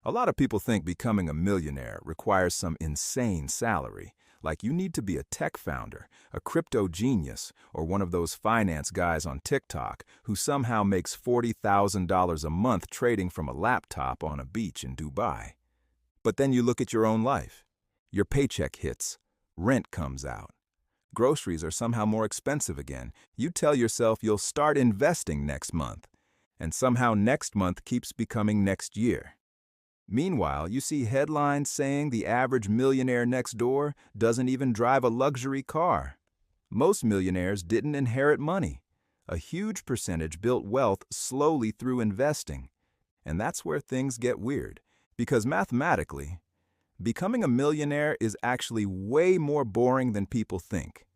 A lot of people think becoming a millionaire requires some insane salary, like you need to be a tech founder, a crypto genius, or one of those finance guys on TikTok who somehow makes $40,000 a month trading from a laptop on a beach in Dubai. But then you look at your own life. Your paycheck hits, rent comes out. Groceries are somehow more expensive again. You tell yourself you'll start investing next month, and somehow next month keeps becoming next year. Meanwhile, you see headlines saying the average millionaire next door doesn't even drive a luxury car. Most millionaires didn't inherit money. A huge percentage built wealth slowly through investing. And that's where things get weird, because mathematically, becoming a millionaire is actually way more boring than people think.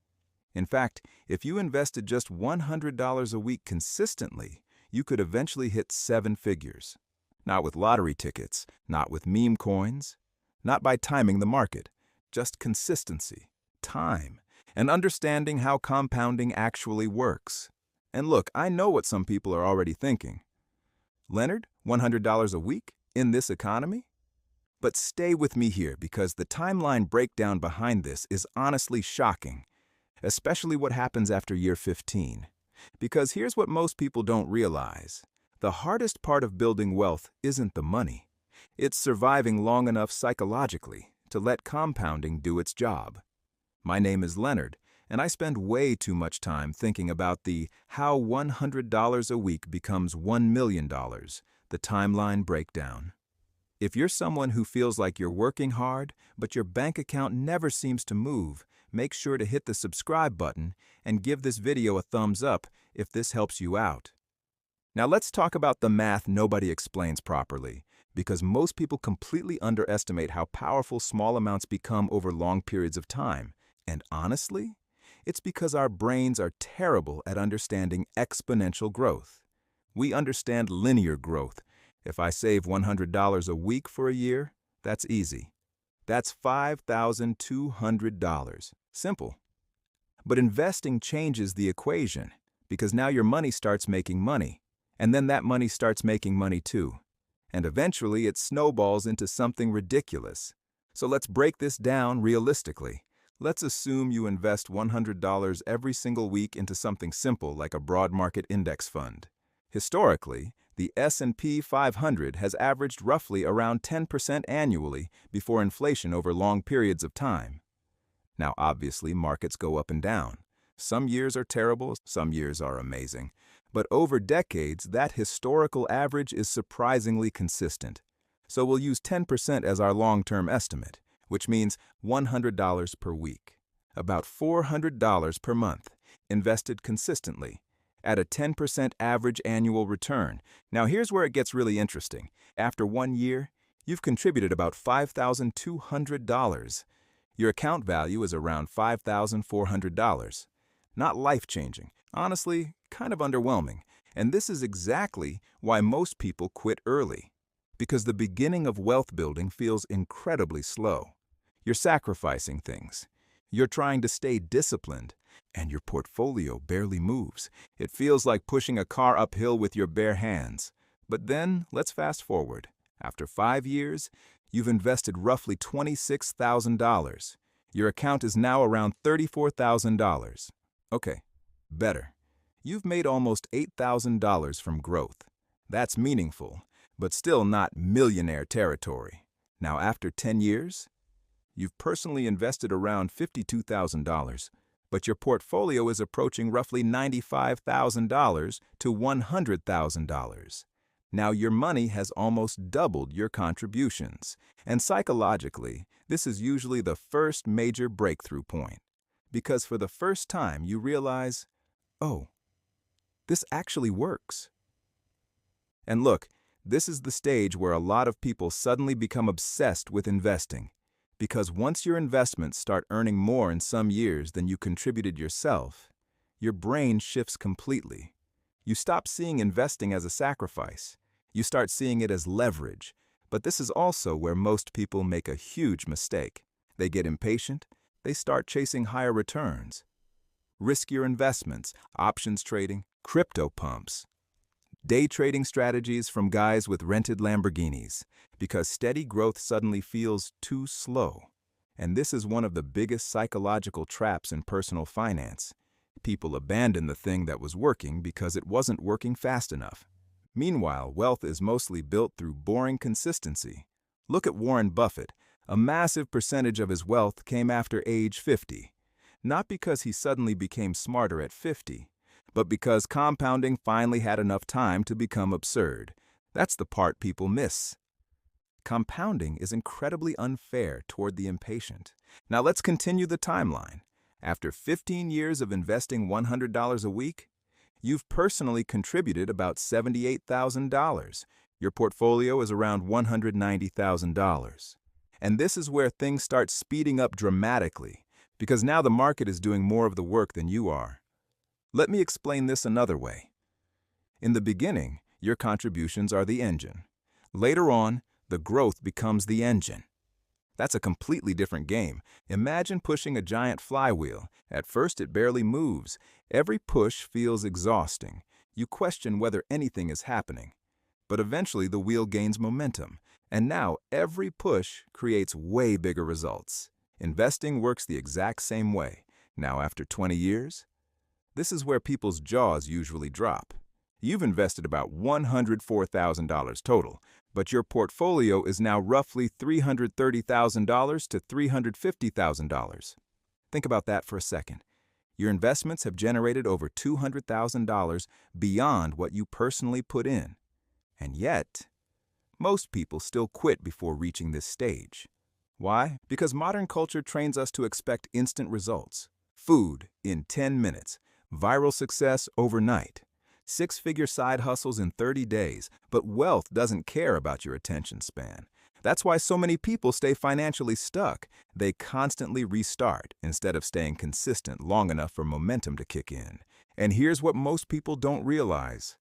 In fact, if you invested just $100 a week consistently, you could eventually hit 7 figures. Not with lottery tickets, not with meme coins, not by timing the market, just consistency, time, and understanding how compounding actually works. And look, I know what some people are already thinking. Leonard, $100 a week in this economy? But stay with me here because the timeline breakdown behind this is honestly shocking, especially what happens after year 15. Because here's what most people don't realize. The hardest part of building wealth isn't the money. It's surviving long enough psychologically to let compounding do its job. My name is Leonard, and I spend way too much time thinking about the how $100 a week becomes $1 million, the timeline breakdown. If you're someone who feels like you're working hard, but your bank account never seems to move, make sure to hit the subscribe button and give this video a thumbs up if this helps you out. Now let's talk about the math nobody explains properly, because most people completely underestimate how powerful small amounts become over long periods of time. And honestly, it's because our brains are terrible at understanding exponential growth. We understand linear growth. If I save $100 a week for a year, that's easy. That's $5,200. Simple. But investing changes the equation, because now your money starts making money. And then that money starts making money too. And eventually it snowballs into something ridiculous. So let's break this down realistically. Let's assume you invest $100 every single week into something simple like a broad market index fund. Historically, the S&P 500 has averaged roughly around 10% annually before inflation over long periods of time. Now obviously markets go up and down. Some years are terrible, some years are amazing. But over decades, that historical average is surprisingly consistent. So we'll use 10% as our long-term estimate, which means $100 per week, about $400 per month, invested consistently, at a 10% average annual return. Now here's where it gets really interesting. After 1 year, you've contributed about $5,200. Your account value is around $5,400. Not life-changing. Honestly, kind of underwhelming. And this is exactly why most people quit early. Because the beginning of wealth building feels incredibly slow. You're sacrificing things. You're trying to stay disciplined, and your portfolio barely moves. It feels like pushing a car uphill with your bare hands. But then, let's fast forward. After 5 years, you've invested roughly $26,000. Your account is now around $34,000. Okay, better. You've made almost $8,000 from growth. That's meaningful, but still not millionaire territory. Now, after 10 years, you've personally invested around $52,000, but your portfolio is approaching roughly $95,000 to $100,000. Now, your money has almost doubled your contributions, and psychologically, this is usually the first major breakthrough point. Because for the first time, you realize, oh, this actually works. And look, this is the stage where a lot of people suddenly become obsessed with investing. Because once your investments start earning more in some years than you contributed yourself, your brain shifts completely. You stop seeing investing as a sacrifice. You start seeing it as leverage. But this is also where most people make a huge mistake. They get impatient. They start chasing higher returns. Riskier investments, options trading, crypto pumps. Day trading strategies from guys with rented Lamborghinis, because steady growth suddenly feels too slow. And this is one of the biggest psychological traps in personal finance. People abandon the thing that was working because it wasn't working fast enough. Meanwhile, wealth is mostly built through boring consistency. Look at Warren Buffett. A massive percentage of his wealth came after age 50. Not because he suddenly became smarter at 50, but because compounding finally had enough time to become absurd. That's the part people miss. Compounding is incredibly unfair toward the impatient. Now let's continue the timeline. After 15 years of investing $100 a week, you've personally contributed about $78,000. Your portfolio is around $190,000. And this is where things start speeding up dramatically, because now the market is doing more of the work than you are. Let me explain this another way. In the beginning, your contributions are the engine. Later on, the growth becomes the engine. That's a completely different game. Imagine pushing a giant flywheel. At first, it barely moves. Every push feels exhausting. You question whether anything is happening. But eventually, the wheel gains momentum. And now, every push creates way bigger results. Investing works the exact same way. Now, after 20 years, this is where people's jaws usually drop. You've invested about $104,000 total, but your portfolio is now roughly $330,000 to $350,000. Think about that for a second. Your investments have generated over $200,000 beyond what you personally put in. And yet, most people still quit before reaching this stage. Why? Because modern culture trains us to expect instant results. Food in 10 minutes, viral success overnight, six-figure side hustles in 30 days, but wealth doesn't care about your attention span. That's why so many people stay financially stuck. They constantly restart instead of staying consistent long enough for momentum to kick in. And here's what most people don't realize.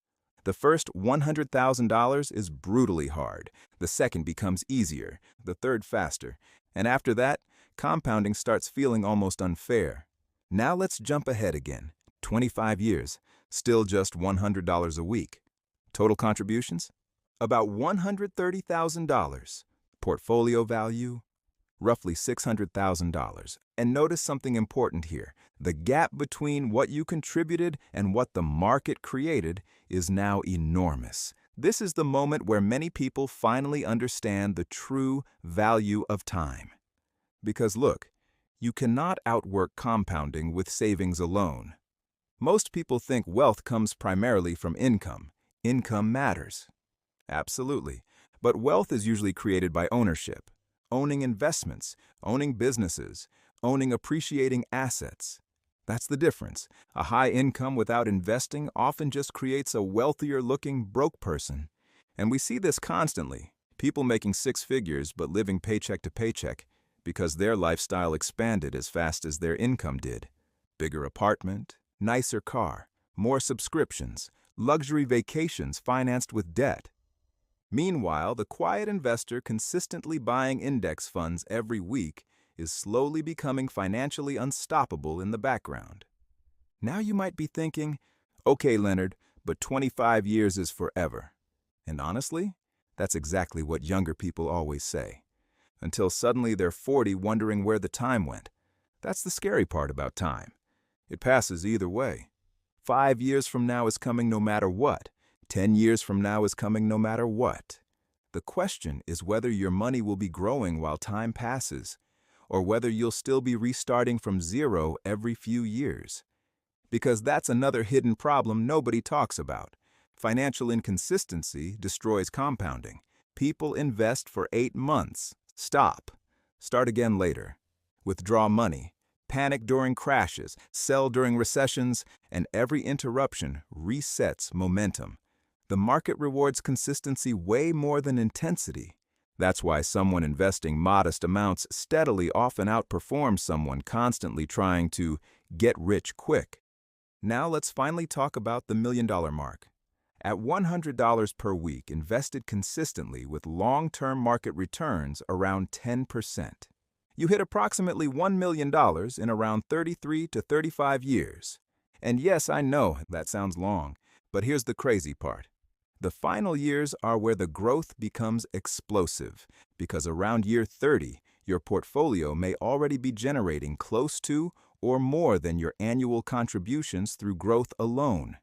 The first $100,000 is brutally hard. The second becomes easier, the third faster. And after that, compounding starts feeling almost unfair. Now let's jump ahead again. 25 years, still just $100 a week. Total contributions? About $130,000. Portfolio value? Roughly $600,000. And notice something important here. The gap between what you contributed and what the market created is now enormous. This is the moment where many people finally understand the true value of time. Because look, you cannot outwork compounding with savings alone. Most people think wealth comes primarily from income. Income matters. Absolutely. But wealth is usually created by ownership. Owning investments, owning businesses, owning appreciating assets. That's the difference. A high income without investing often just creates a wealthier-looking broke person. And we see this constantly. People making six figures but living paycheck to paycheck because their lifestyle expanded as fast as their income did. Bigger apartment, nicer car, more subscriptions, luxury vacations financed with debt. Meanwhile, the quiet investor consistently buying index funds every week is slowly becoming financially unstoppable in the background. Now you might be thinking, okay, Leonard, but 25 years is forever. And honestly, that's exactly what younger people always say. Until suddenly they're 40 wondering where the time went. That's the scary part about time. It passes either way. 5 years from now is coming no matter what. 10 years from now is coming no matter what. The question is whether your money will be growing while time passes, or whether you'll still be restarting from zero every few years. Because that's another hidden problem nobody talks about. Financial inconsistency destroys compounding. People invest for 8 months. Stop. Start again later. Withdraw money. Panic during crashes. Sell during recessions. And every interruption resets momentum. The market rewards consistency way more than intensity. That's why someone investing modest amounts steadily often outperforms someone constantly trying to get rich quick. Now let's finally talk about the $1 million mark. At $100 per week invested consistently with long-term market returns around 10%. You hit approximately $1 million in around 33 to 35 years. And yes, I know that sounds long, but here's the crazy part. The final years are where the growth becomes explosive, because around year 30, your portfolio may already be generating close to or more than your annual contributions through growth alone,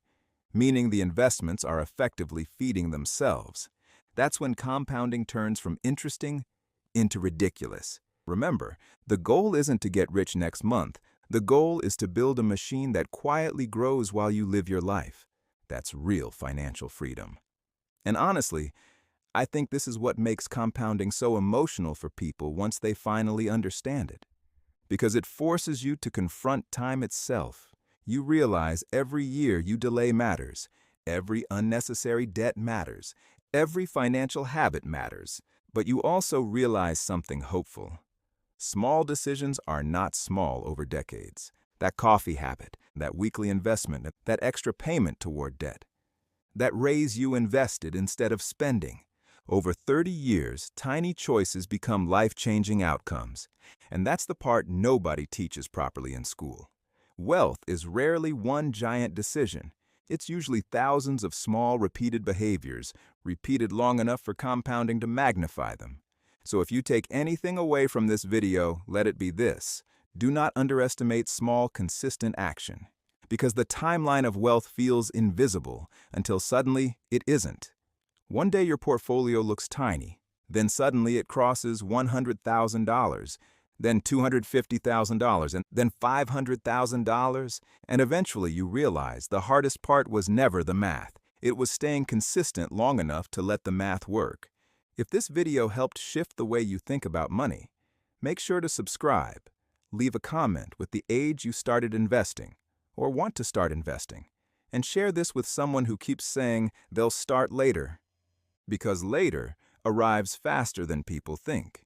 meaning the investments are effectively feeding themselves. That's when compounding turns from interesting into ridiculous. Remember, the goal isn't to get rich next month. The goal is to build a machine that quietly grows while you live your life. That's real financial freedom. And honestly, I think this is what makes compounding so emotional for people once they finally understand it. Because it forces you to confront time itself. You realize every year you delay matters, every unnecessary debt matters, every financial habit matters, but you also realize something hopeful. Small decisions are not small over decades. That coffee habit, that weekly investment, that extra payment toward debt, that raise you invested instead of spending. Over 30 years, tiny choices become life-changing outcomes. And that's the part nobody teaches properly in school. Wealth is rarely one giant decision. It's usually thousands of small, repeated behaviors, repeated long enough for compounding to magnify them. So if you take anything away from this video, let it be this: do not underestimate small, consistent action. Because the timeline of wealth feels invisible until suddenly it isn't. One day your portfolio looks tiny, then suddenly it crosses $100,000, then $250,000, and then $500,000, and eventually you realize the hardest part was never the math. It was staying consistent long enough to let the math work. If this video helped shift the way you think about money, make sure to subscribe. Leave a comment with the age you started investing or want to start investing, and share this with someone who keeps saying they'll start later. Because later arrives faster than people think.